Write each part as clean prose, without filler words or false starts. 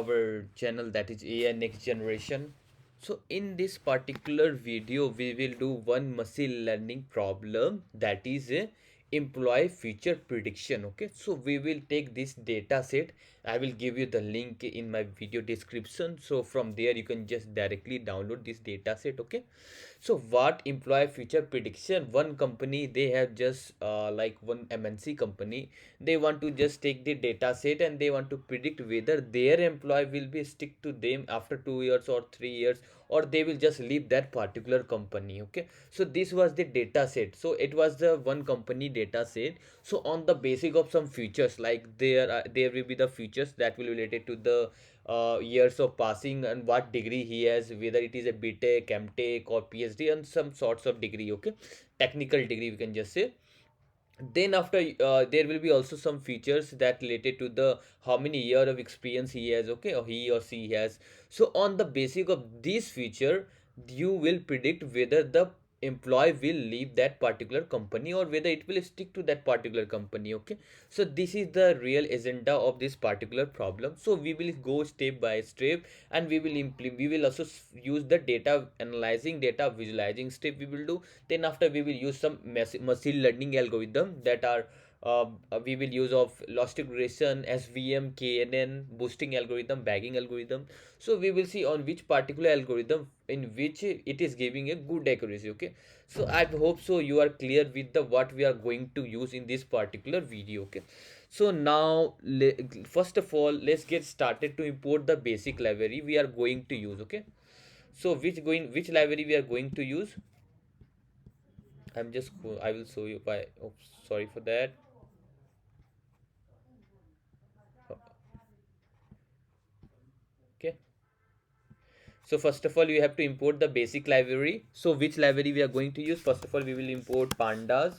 our channel, that is AI next generation. So in this particular video we will do one machine learning problem, that is a employee feature prediction. Okay, so we will take this data set. I will give you the link in my video description, so from there you can just directly download this data set. Okay, so what employee future prediction, one company they have just like one MNC company, they want to just take the data set and they want to predict whether their employee will be stick to them after 2 years or 3 years, or they will just leave that particular company. Okay, so this was the data set, so it was the one company data set. So on the basic of some features, like there will be the features that will be related to the years of passing and what degree he has, whether it is a BTech, MTech or PhD, and some sorts of degree. Okay, technical degree we can just say. Then after there will be also some features that related to the how many year of experience he has. Okay, or he or she has. So on the basic of this feature, you will predict whether the employee will leave that particular company or whether it will stick to that particular company. Okay, so this is the real agenda of this particular problem. So we will go step by step, and we will also use the data analyzing, data visualizing step we will do. Then after we will use some machine learning algorithm that are we will use of Logistic Regression, SVM, KNN, boosting algorithm, bagging algorithm. So we will see on which particular algorithm in which it is giving a good accuracy. Okay, so I hope so you are clear with the what we are going to use in this particular video. Okay, so now first of all let's get started to import the basic library we are going to use. Okay, so which library we are going to use. I will show you by, oh, sorry for that. Okay, so first of all you have to import the basic library. So which library we are going to use? First of all we will import pandas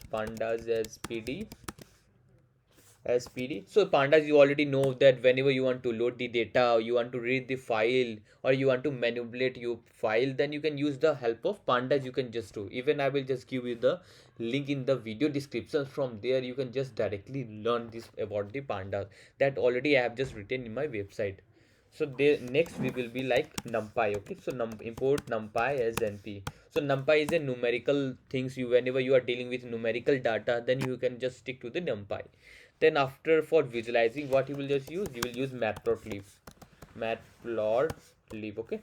as PD. So pandas, you already know that whenever you want to load the data, you want to read the file, or you want to manipulate your file, then you can use the help of pandas. You can just do. Even I will just give you the link in the video description. From there, you can just directly learn this about the pandas that already I have just written in my website. So there next we will be like numpy. Okay, so import numpy as np. So numpy is a numerical things. You whenever you are dealing with numerical data, then you can just stick to the numpy. Then after for visualizing, what you will just use, you will use matplotlib. Okay,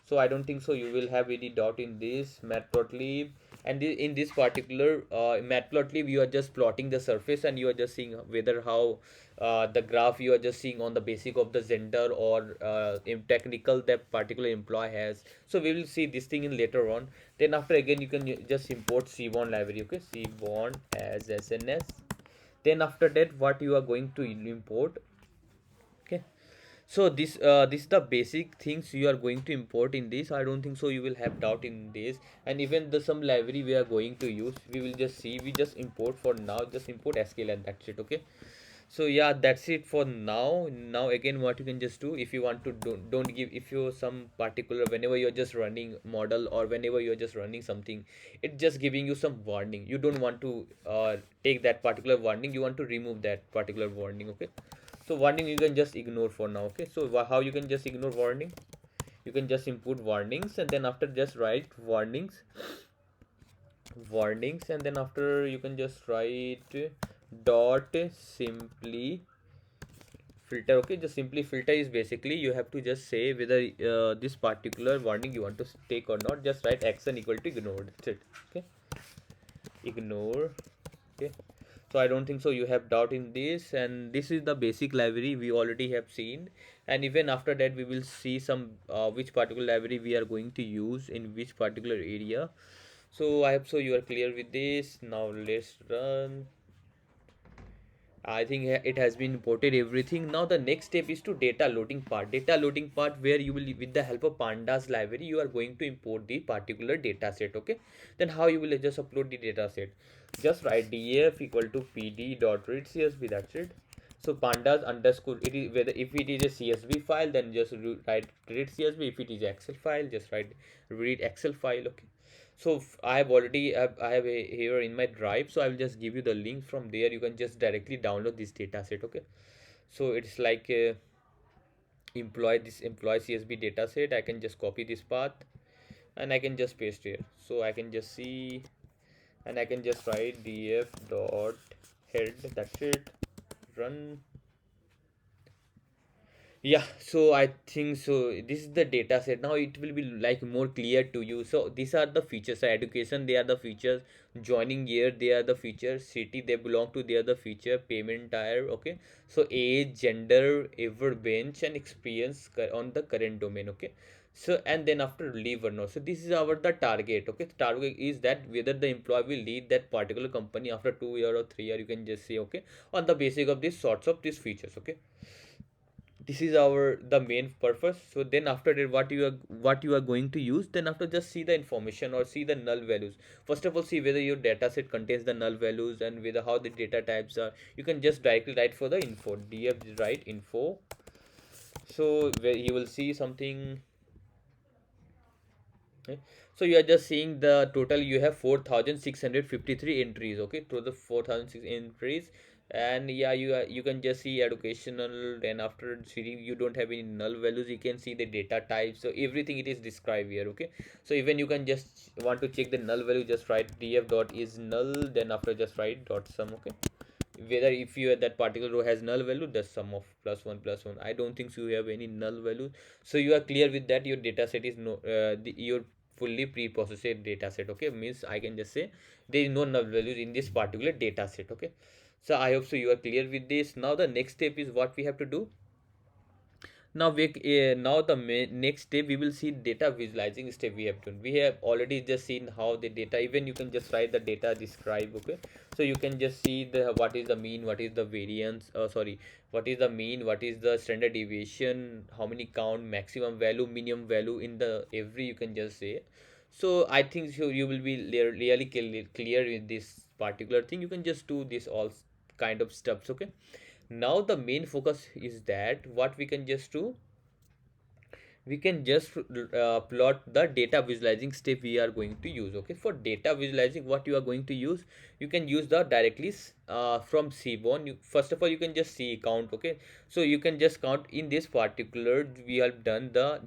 so I don't think so you will have any doubt in this matplotlib. And in this particular matplotlib, you are just plotting the surface and you are just seeing whether how the graph you are just seeing on the basic of the gender or in technical that particular employee has. So we will see this thing in later on. Then after again you can just import cbond library. Okay, cbond as sns. Then after that what you are going to import. Okay, so this is the basic things you are going to import in this. I don't think so you will have doubt in this. And even the some library we are going to use, we will just see. We just import for now, just import SQL and that's it. Okay, so yeah, that's it for now. Again, what you can just do, if you want to don't give, if you some particular, whenever you're just running model or whenever you're just running something, it's just giving you some warning, you don't want to take that particular warning, you want to remove that particular warning. Okay, so warning you can just ignore for now. Okay, so how you can just ignore warning, you can just input warnings and then after just write warnings and then after you can just write dot simply filter. Okay, just simply filter is basically you have to just say whether this particular warning you want to take or not. Just write action equal to ignore, that's it. Okay, ignore. Okay, so I don't think so you have doubt in this, and this is the basic library we already have seen. And even after that we will see some which particular library we are going to use in which particular area. So I hope so you are clear with this. Now let's run. I think it has been imported everything. Now the next step is to data loading part. Data loading part where you will, with the help of pandas library, you are going to import the particular data set. Okay. Then how you will just upload the data set? Just write df equal to pd dot read csv. That's it. So pandas underscore, it is whether if it is a CSV file, then just write read CSV. If it is Excel file, just write read Excel file. Okay. So I have already I have a here in my drive, so I will just give you the link. From there you can just directly download this data set. Okay, so it's like employee CSV dataset. I can just copy this path and I can just paste here. So I can just see, and I can just write df dot head. That's it. Run. Yeah, so I think so. This is the data set. Now it will be like more clear to you. So these are the features. So education, they are the features. Joining year, they are the features. City, they belong to, they are the feature. Payment type, okay. So age, gender, ever bench, and experience on the current domain, okay. So and then after leave or not. So this is our the target, okay. The target is that whether the employee will leave that particular company after 2 year or 3 year. You can just say okay on the basis of these sorts of these features, okay. This is our the main purpose. So then after that, what you are going to use, then after just see the information or see the null values. First of all, see whether your data set contains the null values and whether how the data types are. You can just directly write for the info, df write info. So where you will see something. Okay. So you are just seeing the total. You have 4,653 entries. Okay, to the 4,006 entries, and yeah, you can just see educational. And after seeing, you don't have any null values. You can see the data types. So everything it is described here. Okay, so even you can just want to check the null value. Just write df dot is null. Then after just write dot sum. Okay, whether if you that particular row has null value, the sum of +1 +1. I don't think so you have any null value. So you are clear with that. Your data set is no your fully pre-processed data set, okay. Means I can just say there is no null values in this particular data set, okay. So I hope so you are clear with this. Now the next step is what we have to do. Now the next step we will see data visualizing step we have done. We have already just seen how the data, even you can just write the data describe, okay. So you can just see the what is the mean, what is the variance, sorry, what is the mean, what is the standard deviation, how many count, maximum value, minimum value in the every, you can just say. So I think so you will be really clear with this particular thing. You can just do this all kind of steps, okay. Now the main focus is that what we can just do, we can just plot the data visualizing step we are going to use, okay. For data visualizing, what you are going to use, you can use the directly from Seaborn. First of all, you can just see count, okay. So you can just count in this particular, we have done the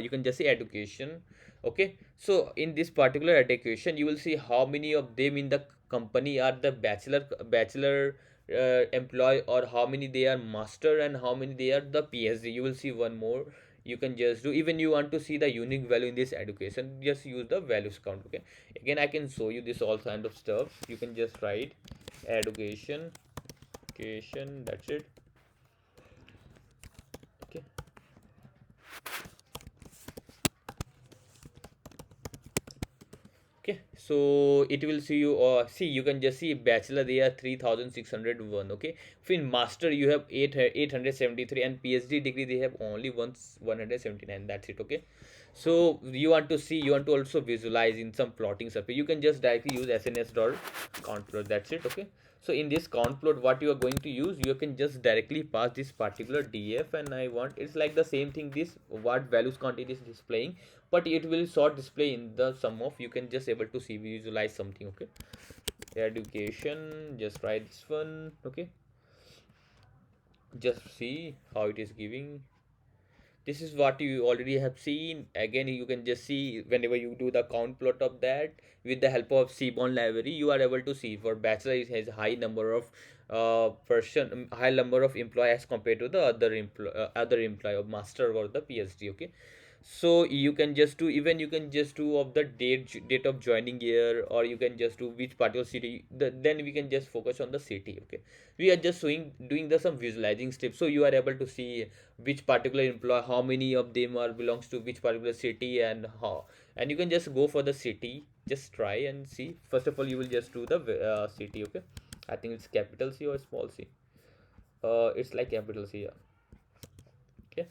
you can just say education, okay. So in this particular education, you will see how many of them in the company are the bachelor employee, or how many they are master, and how many they are the PhD. You will see one more. You can just do, even you want to see the unique value in this education, just use the values count, okay. Again, I can show you this all kind of stuff. You can just write education, that's it, okay. Okay, so it will see you, see, you can just see bachelor they are 3,601, okay. If in master you have 873, and PhD degree they have only 179, that's it, okay. So you want to see, you want to also visualize in some plotting surface, you can just directly use SNS dot count plot, that's it, okay. So in this count plot, what you are going to use, you can just directly pass this particular df, and I want, it's like the same thing, this what values count it is displaying, but it will sort display in the sum of, you can just able to see visualize something, okay. Education, just write this one, okay. Just see how it is giving. This is what you already have seen. Again, you can just see whenever you do the count plot of that with the help of Seaborn library, you are able to see for bachelor it has high number of high number of employee as compared to the other employee of master or the PhD, okay. So you can just do, even you can just do of the date of joining year, or you can just do which particular city, then we can just focus on the city, okay. We are just doing the some visualizing steps, so you are able to see which particular employee, how many of them are belongs to which particular city, and how, and you can just go for the city, just try and see. First of all, you will just do the city, okay. I think it's capital C or small c, it's like capital C, yeah, okay.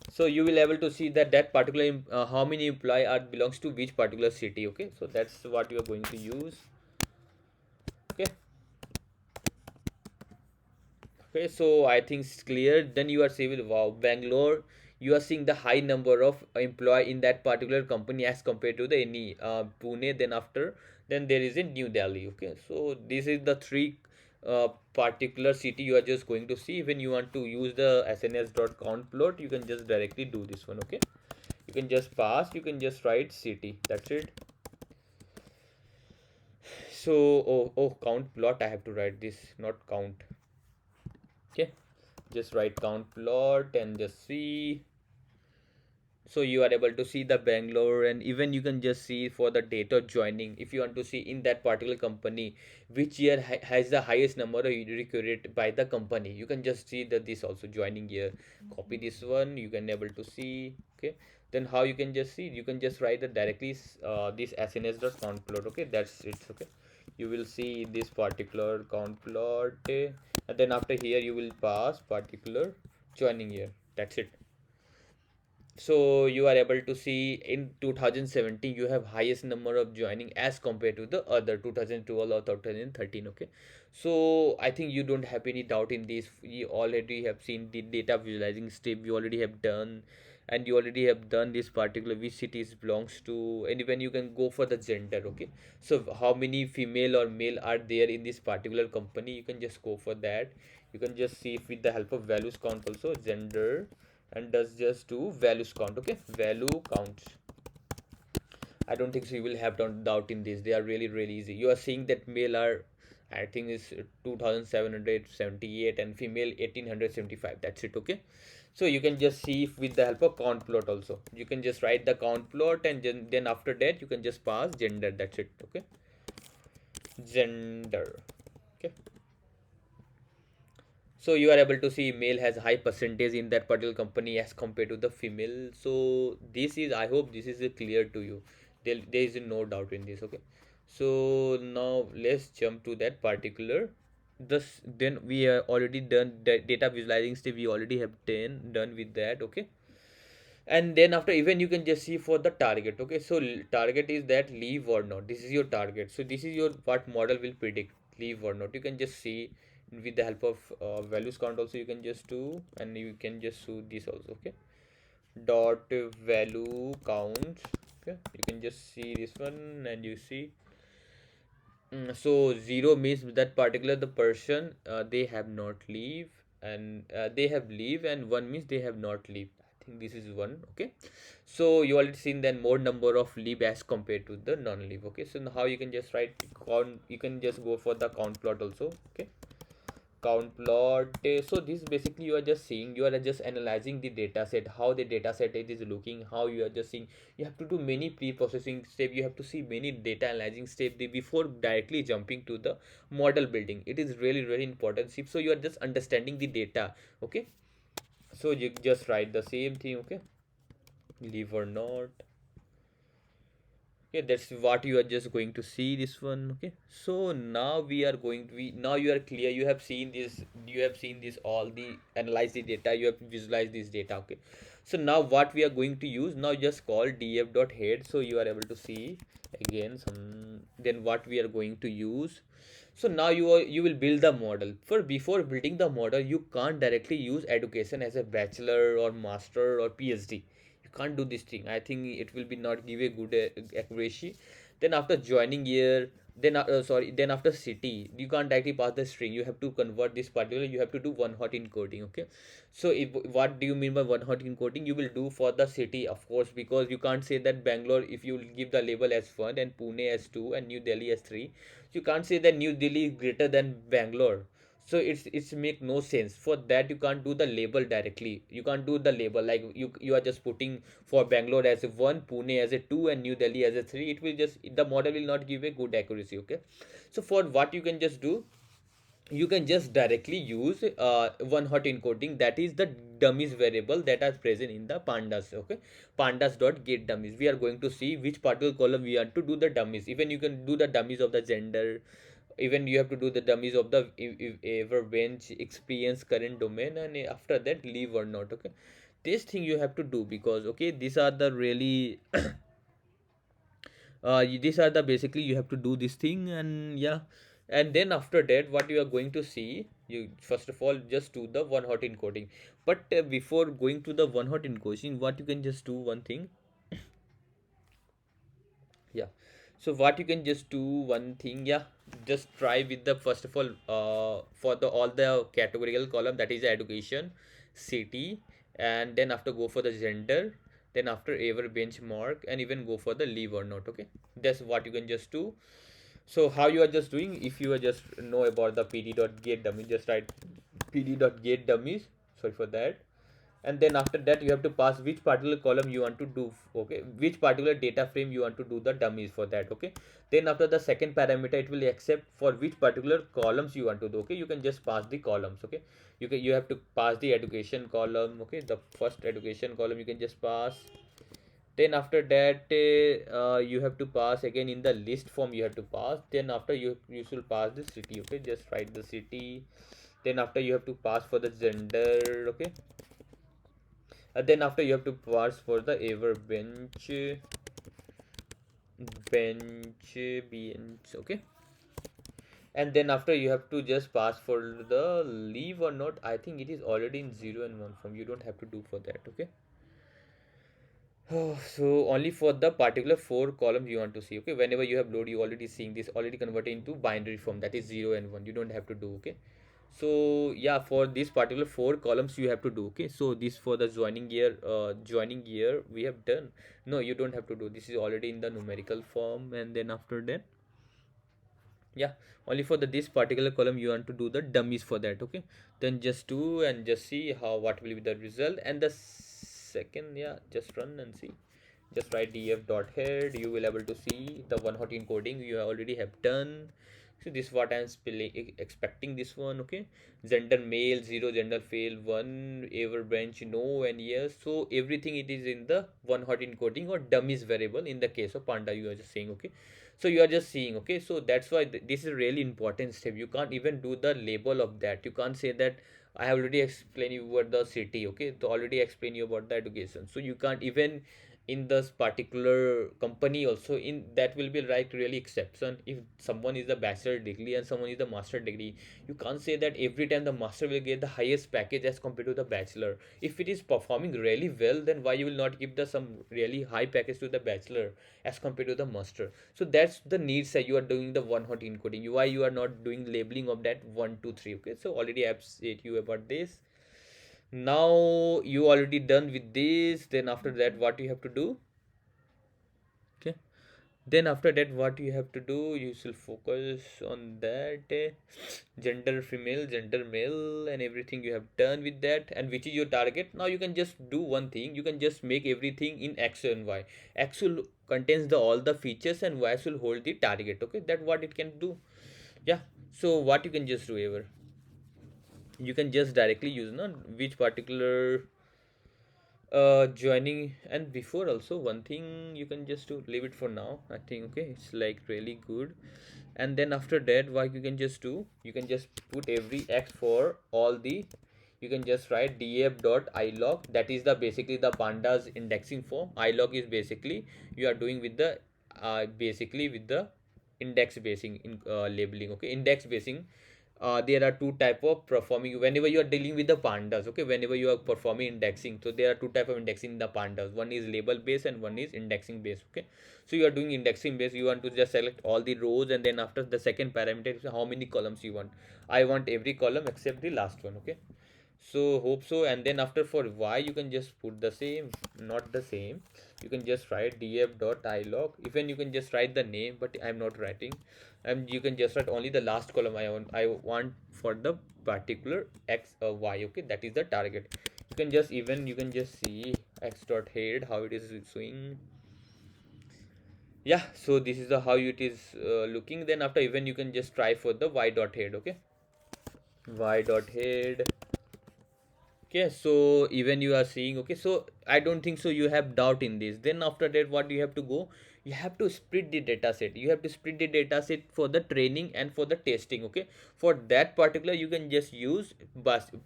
So you will able to see that particular how many employee are belongs to which particular city, okay. So that's what you are going to use, okay. Okay, so I think it's clear. Then you are saying, wow, Bangalore, you are seeing the high number of employee in that particular company as compared to the any Pune. Then after, then there is in New Delhi. Okay, so this is the three particular city you are just going to see. When you want to use the sns.count plot, you can just directly do this one. Okay, you can just pass, you can just write city, that's it. So count plot, I have to write this, not count. Okay, just write count plot and just see. So you are able to see the Bangalore, and even you can just see for the date of joining, if you want to see in that particular company which year has the highest number of recruited by the company, you can just see that this also joining year. Copy this one, you can able to see. Okay, then how you can just see, you can just write the directly this sns.count plot. Okay, that's it. Okay, you will see this particular count plot, and then after here you will pass particular joining year, that's it. So you are able to see in 2017 you have highest number of joining as compared to the other 2012 or 2013. Okay, so I think you don't have any doubt in this. We already have seen the data visualizing step, we already have done, and you already have done this particular which cities belongs to, and even you can go for the gender. Okay, so how many female or male are there in this particular company, you can just go for that. You can just see with the help of values count also, gender, and does just do values count. Okay, value counts. I don't think so you will have doubt in this, they are really really easy. You are seeing that male are, I think is 2778 and female 1875, that's it. Okay, so you can just see if with the help of count plot also, you can just write the count plot, and then after that you can just pass gender, that's it. Okay, gender. Okay, so you are able to see male has high percentage in that particular company as compared to the female. So this is, I hope this is clear to you. There is no doubt in this. Okay, so now let's jump to that particular this. Then we are already done the data visualizing step, we already have done with that. Okay, and then after even you can just see for the target. Okay, so target is that leave or not, this is your target. So this is your what model will predict, leave or not. You can just see with the help of values count also, you can just do, and you can just do this also. Okay, dot value count. Okay, you can just see this one, and you see. So zero means that particular the person they have not leave, and they have leave, and one means they have not leave. I think this is one. Okay, so you already seen then more number of leave as compared to the non-leave. Okay, so now how you can just write count, you can just go for the count plot also. Okay, count plot. So this basically you are just seeing, you are just analyzing the data set, how the data set it is looking, how you are just seeing. You have to do many pre-processing step, you have to see many data analyzing step before directly jumping to the model building. It is really really important step. So you are just understanding the data. Okay, so you just write the same thing. Okay, leave or not. Okay, that's what you are just going to see this one. Okay, so now we are going to be, now you are clear, you have seen this, you have seen this all the analyze the data, you have visualized this data. Okay, so now what we are going to use, now just call df.head, so you are able to see again some. Then what we are going to use, so now you will build the model. For before building the model, you can't directly use education as a bachelor or master or phd. You can't do this thing, I think it will be not give a good accuracy. Then after joining here, then sorry, then after city, you can't directly pass the string, you have to convert this particular, you have to do one hot encoding. Okay, so if what do you mean by one hot encoding, you will do for the city of course, because you can't say that Bangalore, if you give the label as 1 and Pune as 2 and New Delhi as 3, you can't say that New Delhi is greater than Bangalore. So it's make no sense. For that you can't do the label directly, you can't do the label like you are just putting for Bangalore as a 1, Pune as a 2 and New Delhi as a 3. It will just, the model will not give a good accuracy. Okay, so for what you can just do, you can just directly use one hot encoding, that is the dummies variable that are present in the pandas. Okay, pandas dot get dummies, we are going to see which particular column we want to do the dummies. Even you can do the dummies of the gender, even you have to do the dummies of the ever bench experience current domain, and after that leave or not. Okay, this thing you have to do, because okay, these are the really these are the basically you have to do this thing. And yeah, and then after that what you are going to see, you first of all just do the one hot encoding. But before going to the one hot encoding, what you can just do one thing. Yeah, So what you can just do one thing, yeah, just try with the first of all for the all the categorical column, that is education, city, and then after go for the gender, then after ever benchmark, and even go for the leave or not. Okay, that's what you can just do. So how you are just doing, if you are just know about the pd.get dummy, just write pd.get dummies, sorry for that, and then after that you have to pass which particular column you want to do, okay, which particular data frame you want to do the dummies for that. Okay, then after the second parameter it will accept for which particular columns you want to do. Okay, you can just pass the columns. Okay, you have to pass the education column. Okay, the first education column you can just pass. Then after that you have to pass again in the list form, you have to pass. Then after you should pass the city. Okay, just write the city. Then after you have to pass for the gender. Okay, and then after you have to pass for the ever bench. Okay, and then after you have to just pass for the leave or not. I think it is already in 0 and 1 form, you don't have to do for that. Okay. Oh, so only for the particular four columns you want to see. Okay, whenever you have load, you already seeing this already converted into binary form, that is 0 and 1, you don't have to do. Okay, so yeah, for this particular four columns you have to do. Okay, so this for the joining year we have done. No, you don't have to do, this is already in the numerical form. And then after that, yeah, only for the this particular column you want to do the dummies for that. Okay, then just do and just see how what will be the result. And the second, yeah, just run and see. Just write df dot head, you will able to see the one hot encoding you already have done. So this is what I'm expecting this one. Okay, gender male 0, gender fail 1, ever bench no and yes. So everything it is in the one hot encoding or dummies variable in the case of panda, you are just saying. Okay, so you are just seeing. Okay, so that's why this is really important step. You can't even do the label of that. You can't say that I have already explained you about the city. Okay, to already explain you about the education, so you can't even in this particular company also, in that will be like really exception. If someone is the bachelor degree and someone is the master degree, you can't say that every time the master will get the highest package as compared to the bachelor. If it is performing really well, then why you will not give the some really high package to the bachelor as compared to the master? So that's the needs that you are doing the one hot encoding. Why you are not doing labeling of that 1 2 3? Okay, so already I've said you about this. Now you already done with this. Then after that what you have to do? Okay, then after that what you have to do, you should focus on that gender female, gender male, and everything you have done with that, and which is your target. Now you can just do one thing, you can just make everything in x and y. X will contains the all the features and y will hold the target. Okay, that what it can do. Yeah, so what you can just do ever, you can just directly use no which particular joining. And before also one thing you can just do, leave it for now, I think. Okay, it's like really good. And then after that what you can just do, you can just put every x for all the, you can just write df dot ilog, that is the basically the pandas indexing form. Ilog is basically you are doing with the basically with the index basing in labeling. Okay, index basing, there are two type of performing whenever you are dealing with the pandas. Okay, whenever you are performing indexing, so there are two type of indexing in the pandas, one is label based and one is indexing based. Okay, so you are doing indexing based, you want to just select all the rows, and then after the second parameter is how many columns you want. I want every column except the last one. Okay, so hope so. And then after for y you can just put the same, not the same, you can just write df dot ilog, even you can just write the name, but I'm not writing. And you can just write only the last column I want for the particular x or y. Okay, that is the target. You can just even you can just see x dot head how it is showing. Yeah, so this is the how it is looking. Then after even you can just try for the y dot head. Okay, y dot head. Okay, so even you are seeing. Okay, so I don't think so you have doubt in this. Then after that what you have to go, you have to split the data set. You have to split the data set for the training and for the testing. Okay, for that particular you can just use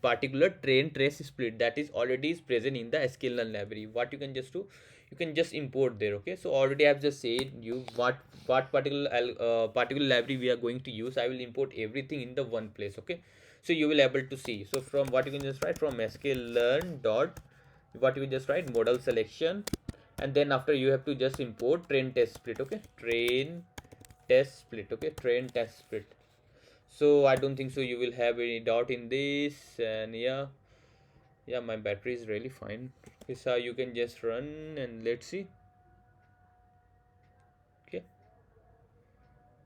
particular train trace split that is already is present in the sklearn library. What you can just do, you can just import there. Okay, so already I've just said you what particular library we are going to use. I will import everything in the one place. Okay, so you will able to see. So from what you can just write from sklearn dot, what you can just write model selection, and then after you have to just import train test split. Okay, train test split. Okay, train test split. So I don't think so you will have any doubt in this. And yeah, my battery is really fine. Okay, so you can just run and let's see. Okay,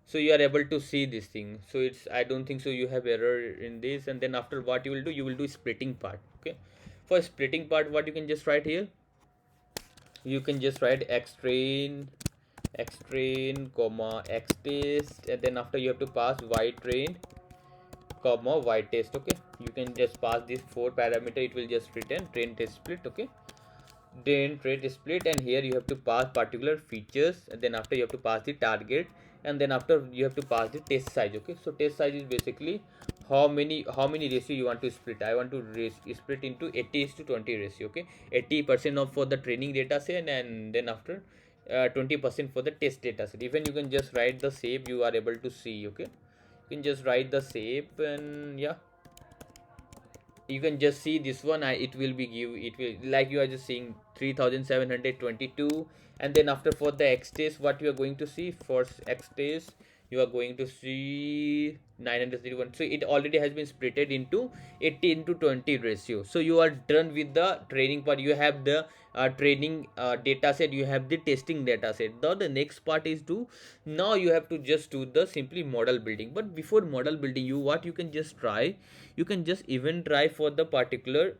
so you are able to see this thing. So it's, I don't think so you have error in this. And then after, what you will do, you will do splitting part. Okay, for splitting part, what you can just write here, you can just write x train comma x test, and then after you have to pass y train comma y test. Okay, you can just pass this 4 parameter, it will just return train test split. Okay, then train split, and here you have to pass particular features, and then after you have to pass the target, and then after you have to pass the test size. Okay, so test size is basically how many ratio you want to split. I want to split into 80:20 ratio. Okay, 80% of for the training data set, and then after 20% for the test data set. Even you can just write the shape, you are able to see. Okay, you can just write the shape, and yeah, you can just see this one. It will be give, it will, like you are just seeing 3722. And then after for the x test, what you are going to see for x test, you are going to see 931. So it already has been splitted into 80:20 ratio. So you are done with the training part. You have the training data set, you have the testing data set. Now the next part is to, now you have to just do the simply model building. But before model building, you, what you can just try, you can just even try for the particular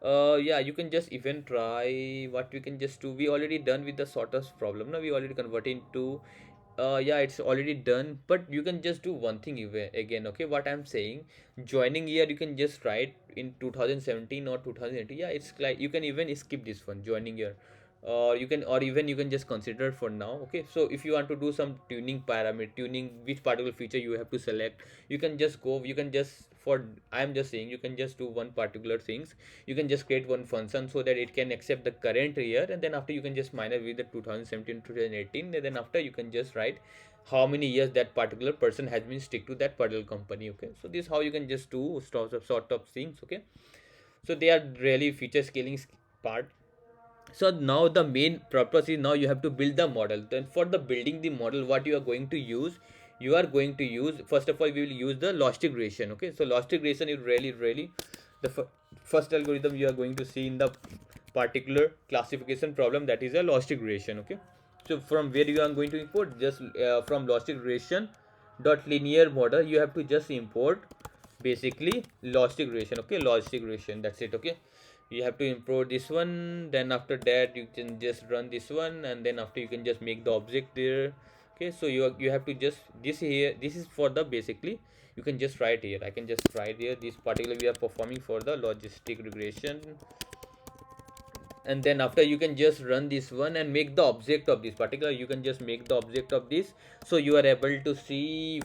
yeah, you can just even try what we can just do. We already done with the shortest problem. Now we already convert into yeah, it's already done. But you can just do one thing again. Okay, what I'm saying, joining year you can just write in 2017 or 2018. Yeah, it's like you can even skip this one, joining year, or you can, or even you can just consider for now. Okay, so if you want to do some tuning parameter, tuning which particular feature you have to select, you can just go, you can just, for, I'm just saying, you can just do one particular things. You can just create one function so that it can accept the current year, and then after you can just minus with the 2017 2018, and then after you can just write how many years that particular person has been stick to that particular company. Okay, so this is how you can just do sort of things. Okay, so they are really feature scaling part. So now the main purpose is, now you have to build the model. Then for the building the model, what you are going to use, you are going to use, first of all we will use the logistic regression. Okay, so logistic regression is really the first algorithm you are going to see in the particular classification problem, that is a logistic regression. Okay, so from where you are going to import, just from logistic regression dot linear model, you have to just import basically logistic regression. Okay, logistic regression, that's it. Okay, you have to import this one, then after that you can just run this one, and then after you can just make the object there. Okay, so you have to just, this here, this is for the basically, you can just write here, I can just write here, this particular we are performing for the logistic regression. And then after you can just run this one and make the object of this particular, you can just make the object of this, so you are able to see.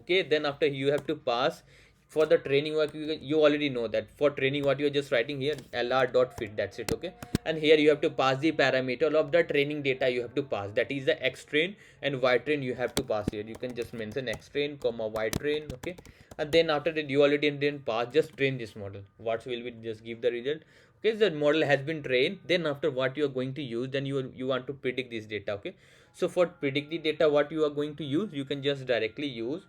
Okay, then after you have to pass for the training work, you already know that for training what you are just writing here, lr.fit, that's it. Okay, and here you have to pass the parameter of the training data, you have to pass, that is the x train and y train, you have to pass here. You can just mention x train comma y train. Okay, and then after that you already didn't pass, just train this model, what will be just give the result. Okay, the model has been trained. Then after, what you are going to use, then you want to predict this data. Okay, so for predict the data, what you are going to use, you can just directly use,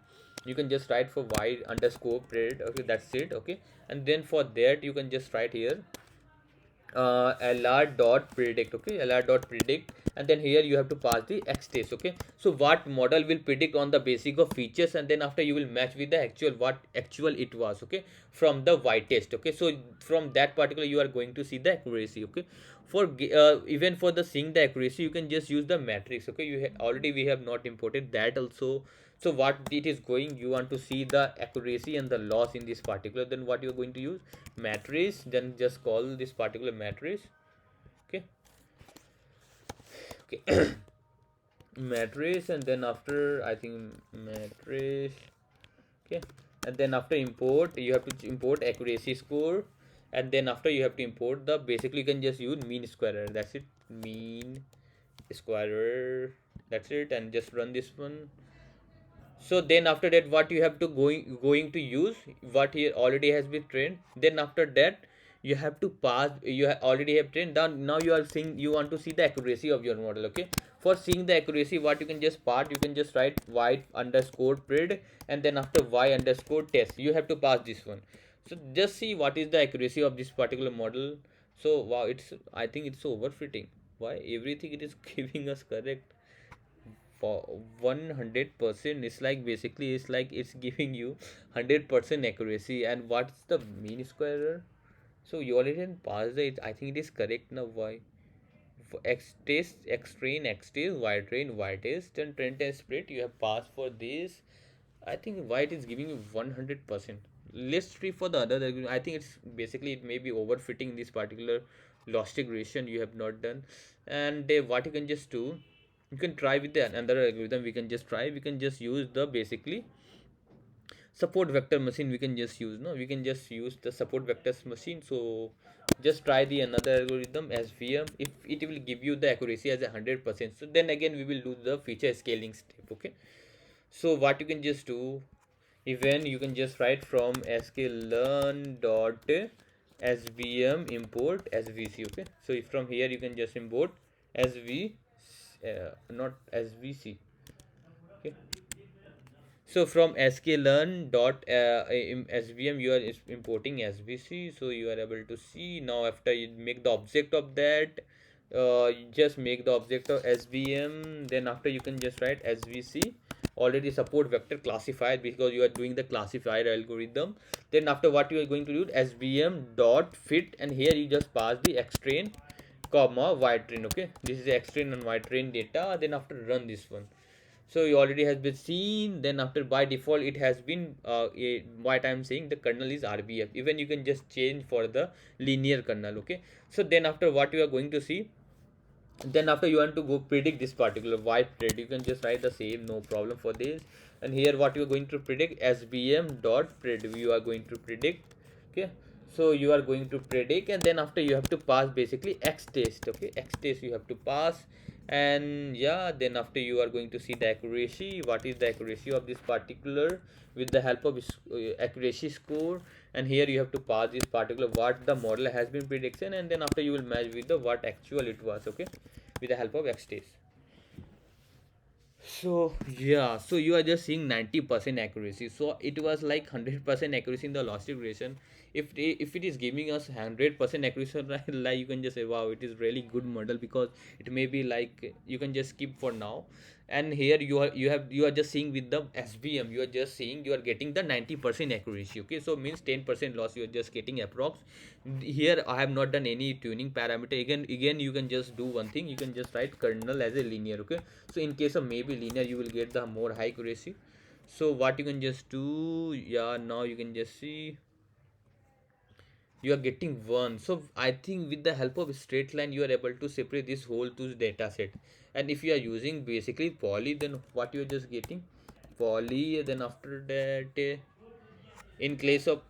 you can just write for y underscore predict. Okay, that's it. Okay, and then for that you can just write here lr dot predict. Okay, lr dot predict, and then here you have to pass the x test. Okay, so what model will predict on the basis of features, and then after you will match with the actual, what actual it was. Okay, from the y test. Okay, so from that particular you are going to see the accuracy. Okay, for even for the seeing the accuracy, you can just use the matrix. Okay, already we have not imported that also. So what it is going, you want to see the accuracy and the loss in this particular, then what you are going to use, matrix, then just call this particular matrix. Okay, okay. Matrix, and then after, I think matrix. Okay, and then after import, you have to import accuracy score, and then after you have to import the, basically you can just use mean squarer, that's it, mean squarer, that's it, and just run this one. So then after that, what you have to going to use, what here already has been trained, then after that you have to pass, already have trained down. Now you are seeing, you want to see the accuracy of your model. Okay, for seeing the accuracy, what you can just part, you can just write y underscore pred, and then after y underscore test, you have to pass this one. So just see what is the accuracy of this particular model. So wow, it's, I think it's overfitting. Why everything it is giving us correct for 100%? It's like, basically it's like it's giving you 100% accuracy. And what's the mean square error? So you already didn't pass it. I think it is correct now. Why? For x test, x train, x test, y train, y test, and trend test split, you have passed for this. I think why it is giving you 100%. Let's try for the other. I think it's basically, it may be overfitting this particular logistic regression you have not done. And what you can just do, you can try with the another algorithm. We can just try. We can just use the basically support vector machine. We can just use, no, we can just use the support vectors machine. So just try the another algorithm SVM. If it will give you the accuracy as 100%, so then again we will do the feature scaling step. Okay, so what you can just do, even you can just write from sklearn dot svm import svc. Okay, so if from here you can just import sv, not svc. Okay, so from sklearn dot svm, you are importing svc. So you are able to see now, after you make the object of that, you just make the object of svm, then after you can just write svc, already support vector classifier, because you are doing the classifier algorithm. Then after, what you are going to do, svm dot fit, and here you just pass the x train comma y train. Okay, this is the x train and y train data. Then after, run this one. So you already has been seen. Then after, by default it has been what I'm saying, the kernel is rbf. Even you can just change for the linear kernel. Okay, so then after, what you are going to see, then after you want to go predict this particular y pred, you can just write the same, no problem for this. And here what you are going to predict, svm dot pred, you are going to predict. Okay, so you are going to predict, and then after you have to pass basically x test. Okay, x test you have to pass. And yeah, then after you are going to see the accuracy, what is the accuracy of this particular, with the help of accuracy score. And here you have to pass this particular, what the model has been prediction, and then after you will match with the what actual it was. Okay, with the help of x test. So yeah, so you are just seeing 90% accuracy. So it was like 100% accuracy in the logistic regression. If it is giving us 100% accuracy, right, like you can just say wow, it is really good model, because it may be like you can just skip for now. And here you are just seeing with the SVM, you are just seeing you are getting the 90% accuracy. Okay, so means 10% loss you are just getting approx. Here I have not done any tuning parameter. Again you can just do one thing, you can just write kernel as a linear. Okay, so in case of maybe linear, you will get the more high accuracy. So what you can just do, yeah, now you can just see you are getting one. So I think with the help of straight line, you are able to separate this whole two data set. And if you are using basically poly, then what you are just getting poly. Then after that, in case of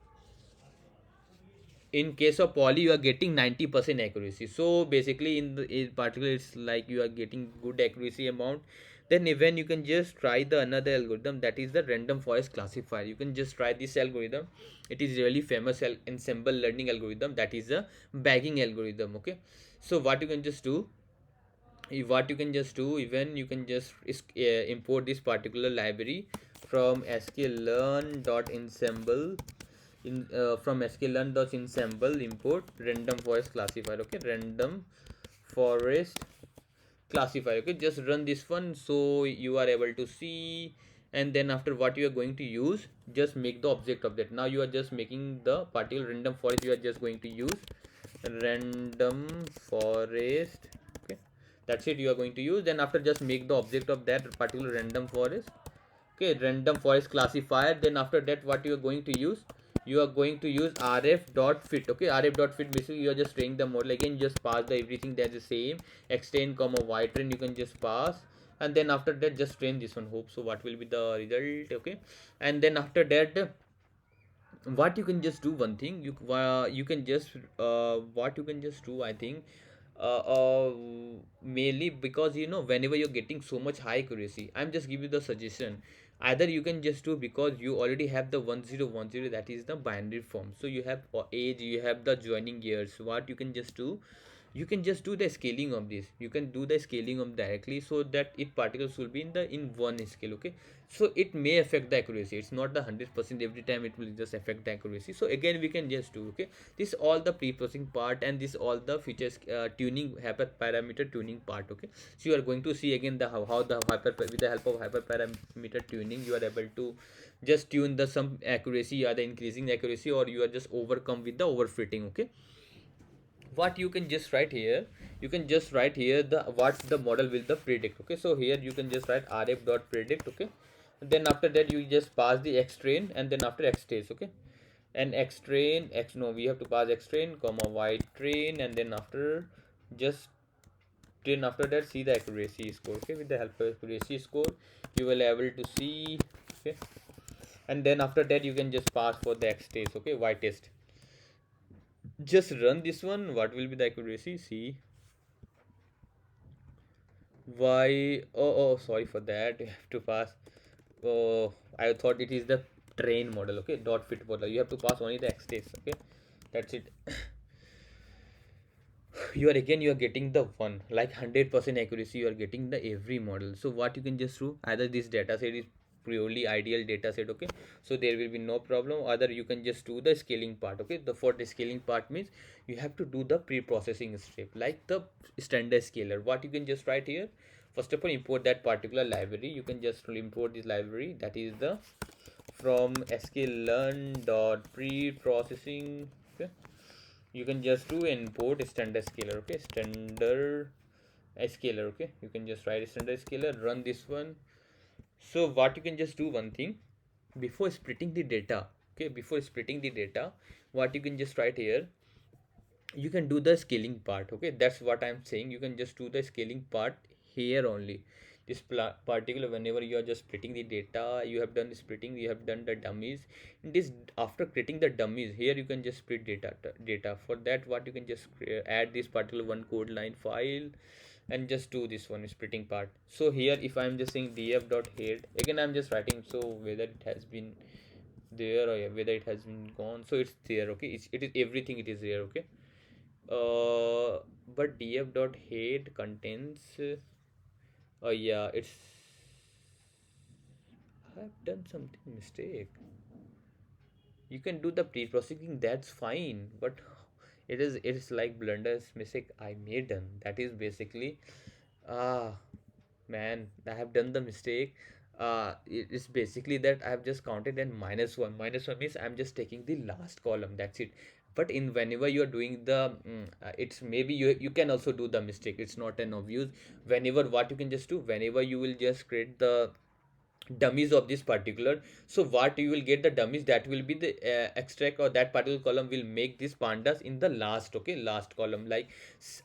poly, you are getting 90% accuracy. So basically in particular, it's like you are getting good accuracy amount. Then even you can just try the another algorithm, that is the random forest classifier. You can just try this algorithm. It is really famous ensemble learning algorithm, that is a bagging algorithm. Okay, so what you can just do, even you can just import this particular library from sklearn.ensemble. From sklearn.ensemble, import random forest classifier. Okay, random forest classifier. Okay, just run this one, so you are able to see. And then after, what you are going to use, just make the object of that. Now you are just making the particular random forest, you are just going to use random forest. Okay, that's it, you are going to use. Then after, just make the object of that particular random forest. Okay, random forest classifier. Then after that, what you are going to use, you are going to use rf dot fit. Okay, rf dot fit, basically you are just training the model. Again, just pass the everything that's the same, x train comma y train, you can just pass. And then after that, just train this one. Hope so, what will be the result? Okay, and then after that, what you can just do one thing, you can just what you can just do, I think, mainly because whenever you're getting so much high accuracy, I'm just give you the suggestion. Either you can just do, because you already have the 1010, that is the binary form, so you have age, you have the joining years. What you can just do, you can just do the scaling of this, you can do the scaling of directly, so that it particles will be in one scale. Okay, so it may affect the accuracy, it's not the 100% every time it will just affect the accuracy. So again we can just do, okay, this all the pre-processing part, and this all the features, tuning, hyperparameter tuning part. Okay, so you are going to see again the how the hyper, with the help of hyperparameter tuning, you are able to just tune the some accuracy, either increasing the accuracy, or you are just overcome with the overfitting. Okay, what you can just write here, you can just write here the what the model will the predict. Okay, so here you can just write rf dot predict. Okay, then after that you just pass the x train, and then after x trace. Okay, and x train x, no, we have to pass x train comma y train, and then after just then after that see the accuracy score. Okay, with the help of accuracy score you will able to see. Okay, and then after that you can just pass for the x test. Okay, y test, just run this one, what will be the accuracy, see. Why? Oh, sorry for that. You have to pass. Oh, I thought it is the train model. Okay, dot fit model. You have to pass only the X test. Okay, that's it. You are getting the one, like 100% accuracy. You are getting the every model. So what you can just do, either this data set is purely ideal data set. Okay, so there will be no problem. Other you can just do the scaling part. Okay, the for the scaling part means you have to do the pre-processing step, like the standard scaler. What you can just write here, first of all import that particular library. You can just import this library, that is the from sklearn dot pre-processing. Okay, you can just do import standard scaler. Okay, standard scaler. Okay, you can just write standard scaler, run this one. So what you can just do one thing, before splitting the data. Okay, before splitting the data, what you can just write here, you can do the scaling part. Okay, that's what I'm saying, you can just do the scaling part here only. This particular, whenever you are just splitting the data, you have done the splitting, you have done the dummies. In this, after creating the dummies, here you can just split data. For that, what you can just add this particular one code line file, and just do this one splitting part. So here if I'm just saying df dot head, again I'm just writing, so whether it has been there or whether it has been gone, so it's there. Okay, it is everything, it is there. Okay, but df dot head contains yeah, it's, I've done something mistake. You can do the pre-processing, that's fine, but it is like blunders mistake I made done, that is basically, ah, man, I have done the mistake. It's basically that I have just counted and -1. -1 means I'm just taking the last column, that's it. But in whenever you're doing the it's maybe you can also do the mistake, it's not an obvious. Whenever, what you can just do, whenever you will just create the dummies of this particular, so what you will get the dummies, that will be the extract, or that particular column will make these pandas in the last. Okay, last column, like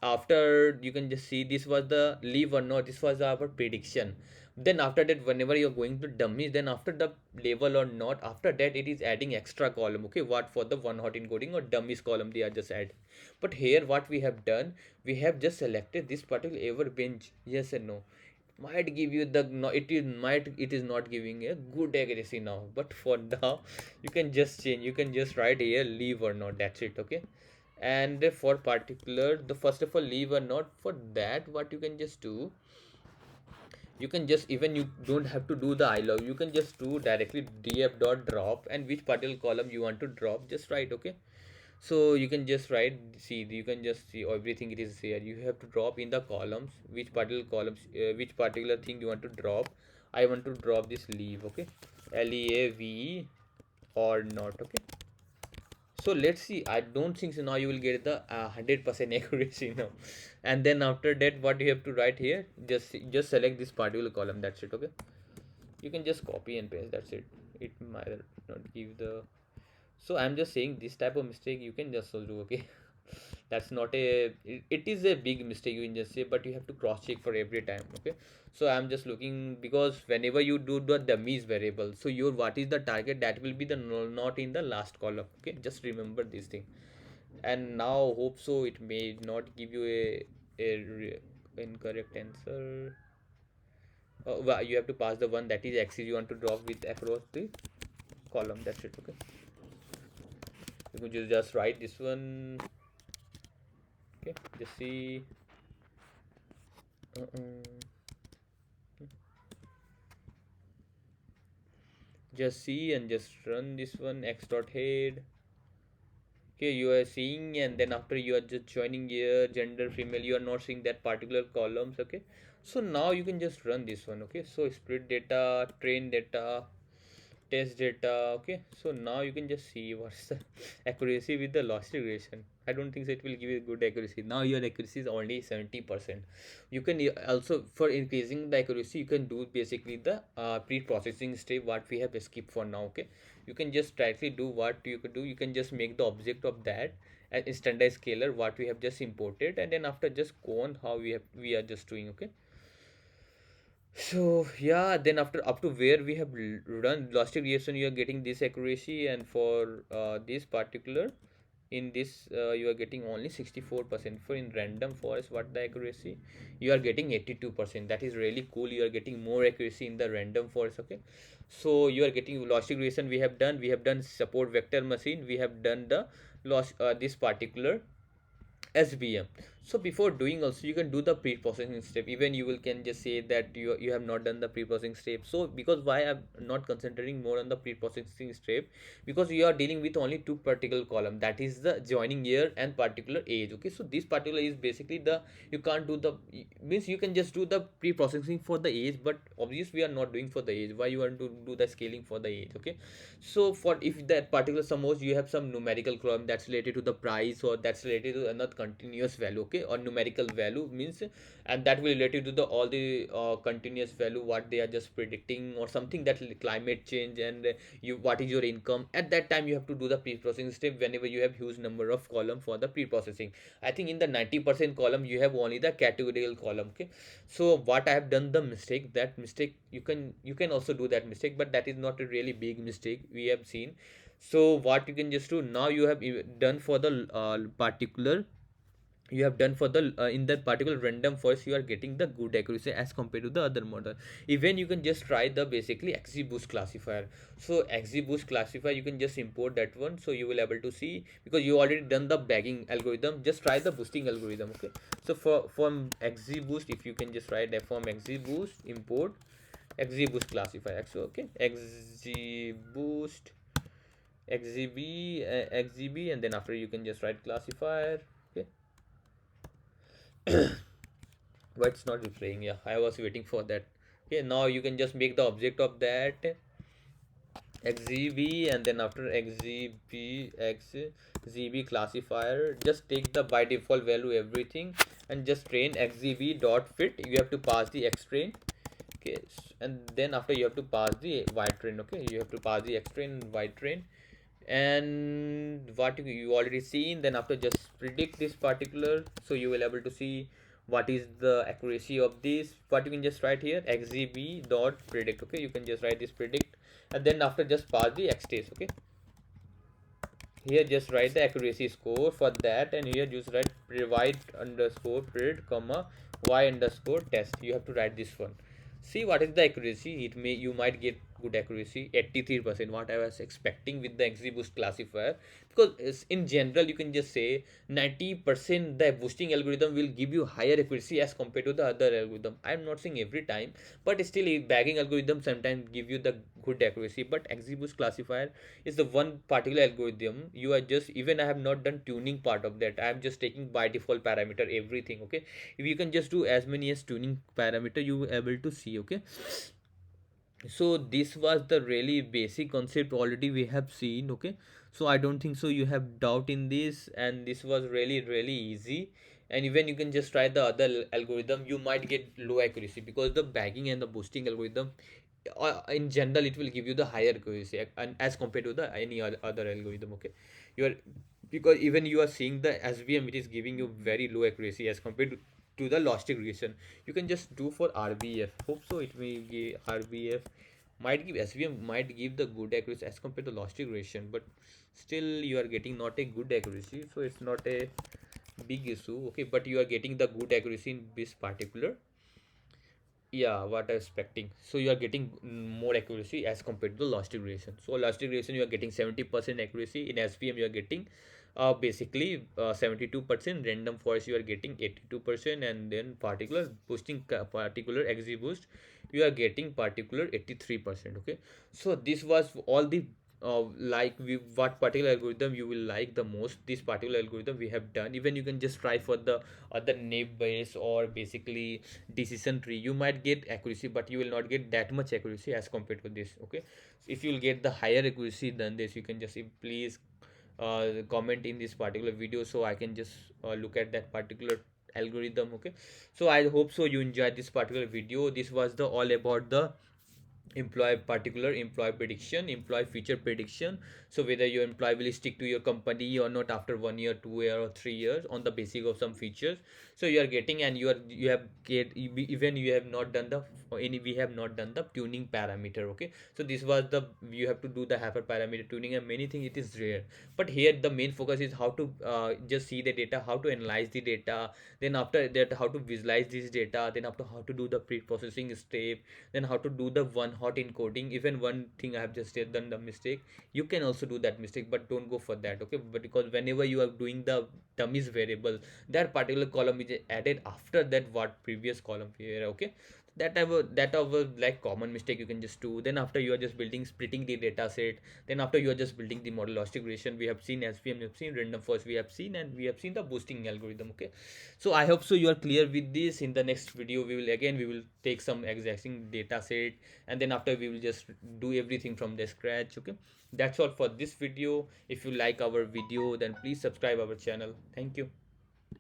after you can just see this was the leave or not, this was our prediction. Then after that, whenever you're going to dummies, then after the label or not, after that it is adding extra column. Okay, what for the one hot encoding or dummies column they are just add. But here what we have done, we have just selected this particular ever bench, yes and no. Might give you the, no, it is not giving a good accuracy now, but for now you can just change, you can just write here leave or not, that's it. Okay, and for particular, the first of all leave or not, for that what you can just do, you can just, even you don't have to do the I love, you can just do directly df dot drop, and which particular column you want to drop, just write. Okay, so you can just write, see, you can just see everything it is here, you have to drop in the columns, which particular columns, which particular thing you want to drop. I want to drop this leave. Okay, leave or not. Okay, so let's see, I don't think so now you will get the 100% accuracy now. And then after that, what you have to write here, just select this particular column, that's it. Okay, you can just copy and paste, that's it. It might not give the, so I'm just saying this type of mistake you can just do. Okay, that's not it is a big mistake, you can just say, but you have to cross check for every time. Okay, so I'm just looking, because whenever you do the dummies variable, so your what is the target, that will be the not in the last column. Okay, just remember this thing. And now hope so it may not give you a incorrect answer. Well, you have to pass the one that is axis you want to drop with across the column. That's it. Okay, you can just write this one. Okay, just see. Just see and just run this one x dot head. Okay, you are seeing, and then after you are just joining here gender female, you are not seeing that particular columns. Okay, so now you can just run this one. Okay, so split data, train data, test data. Okay, so now you can just see what's the accuracy with the loss regression. I don't think so it will give you good accuracy. Now your accuracy is only 70%. You can also, for increasing the accuracy, you can do basically the pre-processing step what we have skipped for now. Okay, you can just directly do what you could do. You can just make the object of that a standard scalar what we have just imported, and then after just go on how we are just doing. Okay, so yeah, then after up to where we have run logistic regression, you are getting this accuracy, and for this particular, in this you are getting only 64%. For in random forest, what the accuracy, you are getting 82%. That is really cool. You are getting more accuracy in the random forest. Okay, so you are getting logistic regression. We have done support vector machine. We have done the loss this particular SVM. So before doing also, you can do the pre-processing step. Even you will can just say that you have not done the pre-processing step. So because why I'm not concentrating more on the pre-processing step, because you are dealing with only two particular column, that is the joining year and particular age. Okay, so this particular is basically the, you can't do the, means you can just do the pre-processing for the age, but obviously we are not doing for the age. Why you want to do the scaling for the age? Okay, so for if that particular, suppose you have some numerical column that's related to the price, or that's related to another continuous value. Okay, or numerical value means, and that will related to the all the continuous value what they are just predicting, or something that climate change, and you, what is your income. At that time you have to do the pre-processing step whenever you have huge number of column for the pre-processing. I think in the 90% column you have only the categorical column. Okay, so what I have done the mistake, that mistake you can also do that mistake, but that is not a really big mistake we have seen. So what you can just do now, you have done for the particular, you have done for the in that particular random forest, you are getting the good accuracy as compared to the other model. Even you can just try the basically XGBoost classifier. So XGBoost classifier, you can just import that one, so you will able to see, because you already done the bagging algorithm, just try the boosting algorithm. Okay, so for from XGBoost, if you can just write that from XGBoost import XGBoost classifier. So okay, XGBoost XGB, and then after you can just write classifier. Okay, but it's not replaying. Yeah, I was waiting for that. Okay, now you can just make the object of that XGB, and then after XGB classifier, just take the by default value everything, and just train XGB dot fit. You have to pass the X train. Okay, and then after you have to pass the Y train. Okay, you have to pass the X train and Y train, and what you already seen. Then after just predict this particular, so you will able to see what is the accuracy of this. What you can just write here, XGB dot predict. Okay, you can just write this predict, and then after just pass the X test. Okay, here just write the accuracy score for that, and here just write provide underscore predict comma y underscore test. You have to write this one. See what is the accuracy. It may, you might get good accuracy, 83%, what I was expecting with the XGBoost classifier. Because in general you can just say 90% the boosting algorithm will give you higher accuracy as compared to the other algorithm. I'm not saying every time, but still a bagging algorithm sometimes give you the good accuracy. But XGBoost classifier is the one particular algorithm you are just, even I have not done tuning part of that, I am just taking by default parameter everything. Okay, if you can just do as many as tuning parameter, you will able to see. Okay, so this was the really basic concept already we have seen. Okay, so I don't think so you have doubt in this, and this was really easy. And even you can just try the other algorithm, you might get low accuracy, because the bagging and the boosting algorithm in general it will give you the higher accuracy and as compared to the any other algorithm. Okay, you are, because even you are seeing the SVM, it is giving you very low accuracy as compared to the logistic regression. You can just do for RBF. Hope so it may give RBF, might give SVM, might give the good accuracy as compared to logistic regression, but still you are getting not a good accuracy, so it's not a big issue. Okay, but you are getting the good accuracy in this particular Yeah, what I'm expecting. So you are getting more accuracy as compared to the logistic regression. So logistic regression you are getting 70% accuracy. In SVM you are getting basically 72%. Random forest you are getting 82%, and then particular boosting particular XGBoost you are getting particular 83%. Okay, so this was all the like what particular algorithm you will like the most. This particular algorithm we have done. Even you can just try for the other naive Bayes or basically decision tree, you might get accuracy, but you will not get that much accuracy as compared to this. Okay, so if you'll get the higher accuracy than this, you can just please comment in this particular video, so I can just look at that particular algorithm. Okay, so I hope so you enjoyed this particular video. This was the all about the employee particular employee prediction, employee feature prediction. So whether your employee will stick to your company or not after 1 year, 2 year or 3 years on the basis of some features. So you are getting, and you have get, even you have not done the any, we have not done the tuning parameter. Okay, so this was the, you have to do the hyper parameter tuning and many things, it is rare. But here the main focus is how to just see the data, how to analyze the data, then after that how to visualize this data, then after how to do the pre-processing step, then how to do the one hot encoding. Even one thing I have just done the mistake, you can also do that mistake, but don't go for that. Okay, but because whenever you are doing the dummies variable, that particular column is added after that what previous column here. Okay, that like common mistake you can just do. Then after you are just building, splitting the data set, then after you are just building the model logistic regression, we have seen SVM, we have seen random forest, we have seen, and we have seen the boosting algorithm. Okay, so I hope so you are clear with this. In the next video we will take some exacting data set, and then after we will just do everything from the scratch. Okay, that's all for this video. If you like our video, then please subscribe our channel. Thank you.